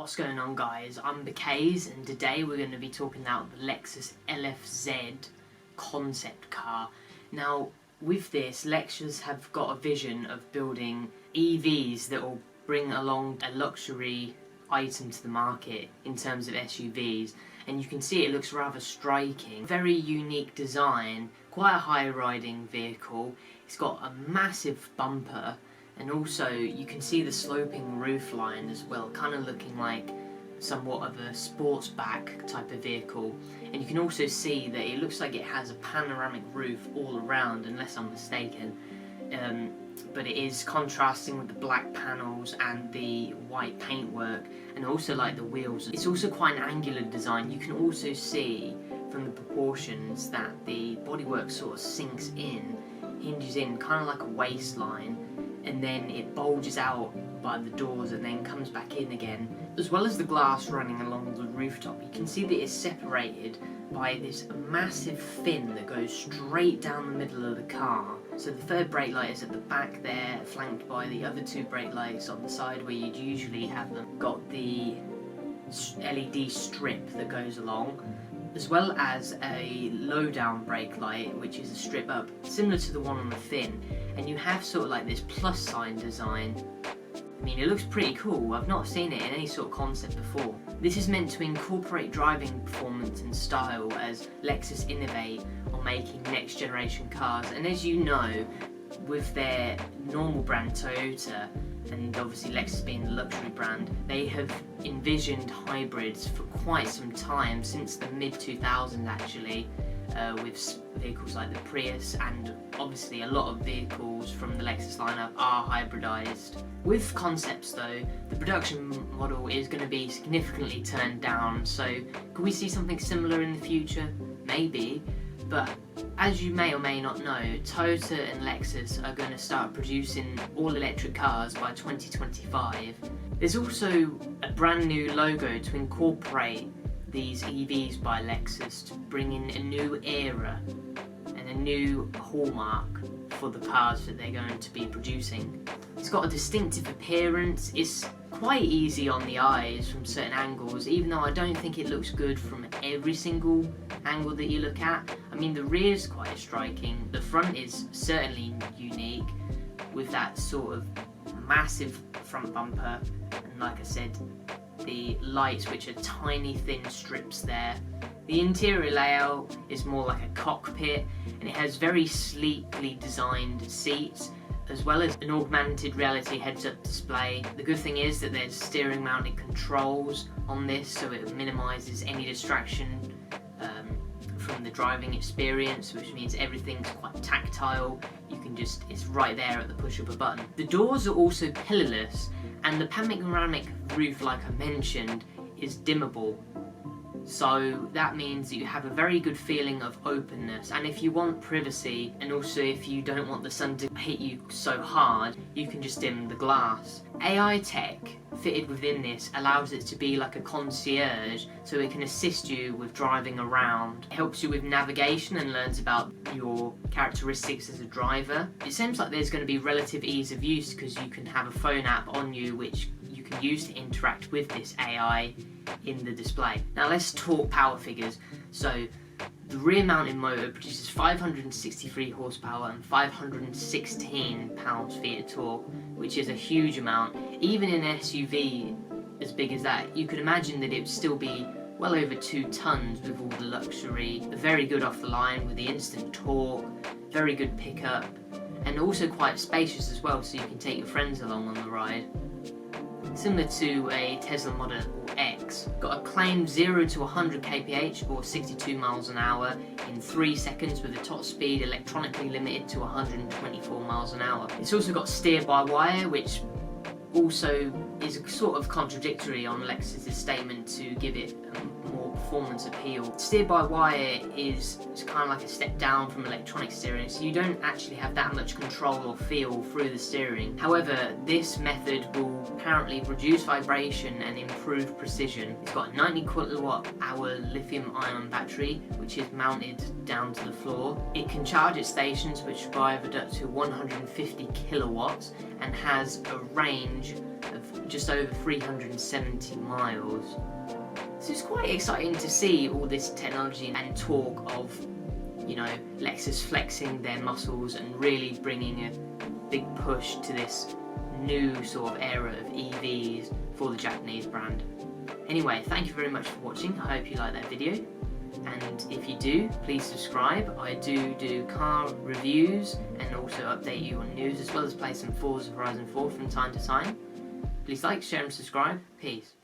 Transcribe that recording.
What's going on, guys? I'm Bakays, and today we're going to be talking about the Lexus LFZ concept car. Now, with this, Lexus have got a vision of building EVs that will bring along a luxury item to the market in terms of SUVs, and you can see it looks rather striking. Very unique design, quite a high-riding vehicle. It's got a massive bumper, and also you can see the sloping roofline as well, kind of looking like somewhat of a sportsback type of vehicle. And you can also see that it looks like it has a panoramic roof all around, unless I'm mistaken. But it is contrasting with the black panels and the white paintwork, and also like the wheels. It's also quite an angular design. You can also see from the proportions that the bodywork sort of sinks in, hinges in, kind of like a waistline, and then it bulges out by the doors and then comes back in again. As well as the glass running along the rooftop, you can see that it's separated by this massive fin that goes straight down the middle of the car. So the third brake light is at the back there, flanked by the other two brake lights on the side where you'd usually have them. Got the LED strip that goes along, as well as a low down brake light, which is a strip up similar to the one on the fin, and you have sort of like this plus sign design. I mean, it looks pretty cool. I've not seen it in any sort of concept before. This is meant to incorporate driving performance and style as Lexus innovate on making next generation cars. And as you know, with their normal brand Toyota, and obviously Lexus being the luxury brand, they have envisioned hybrids for quite some time, since the mid-2000s actually, with vehicles like the Prius, and obviously a lot of vehicles from the Lexus lineup are hybridized. With concepts though, the production model is going to be significantly turned down, so could we see something similar in the future? Maybe, but as you may or may not know, Toyota and Lexus are going to start producing all-electric cars by 2025. There's also a brand new logo to incorporate these EVs by Lexus to bring in a new era and a new hallmark for the cars that they're going to be producing. It's got a distinctive appearance. It's quite easy on the eyes from certain angles, even though I don't think it looks good from every single angle that you look at. I mean, the rear is quite striking. The front is certainly unique with that sort of massive front bumper, and like I said, the lights, which are tiny thin strips there. The interior layout is more like a cockpit, and it has very sleekly designed seats, as well as an augmented reality heads-up display. The good thing is that there's steering mounted controls on this, so it minimises any distraction from the driving experience, which means everything's quite tactile. You can just, it's right there at the push of a button. The doors are also pillarless, and the panoramic roof, like I mentioned, is dimmable. So that means that you have a very good feeling of openness, and if you want privacy, and also if you don't want the sun to hit you so hard, you can just dim the glass. AI tech fitted within this allows it to be like a concierge, so it can assist you with driving around. It helps you with navigation and learns about your characteristics as a driver. It seems like there's going to be relative ease of use, because you can have a phone app on you which you can use to interact with this AI in the display. Now let's talk power figures. So the rear mounted motor produces 563 horsepower and 516 pounds-feet of torque, which is a huge amount. Even in an SUV as big as that, you could imagine that it would still be well over 2 tons with all the luxury. Very good off the line with the instant torque, very good pickup, and also quite spacious as well, so you can take your friends along on the ride. Similar to a Tesla Model X. Got a claimed 0 to 100 kph or 62 miles an hour in 3 seconds, with a top speed electronically limited to 124 miles an hour. It's also got steer-by-wire, which also is sort of contradictory on Lexus' statement to give it more performance appeal. Steer-by-wire is kind of like a step down from electronic steering, so you don't actually have that much control or feel through the steering. However, this method will apparently reduce vibration and improve precision. It's got a 90 kilowatt-hour lithium-ion battery, which is mounted down to the floor. It can charge at stations which provide up to 150 kilowatts and has a range of just over 370 miles. So it's quite exciting to see all this technology and talk of, you know, Lexus flexing their muscles and really bringing a big push to this new sort of era of EVs for the Japanese brand. Anyway, thank you very much for watching. I hope you liked that video, and if you do, please subscribe. I do car reviews and also update you on news, as well as play some Forza Horizon 4 from time to time. Please like, share and subscribe. Peace.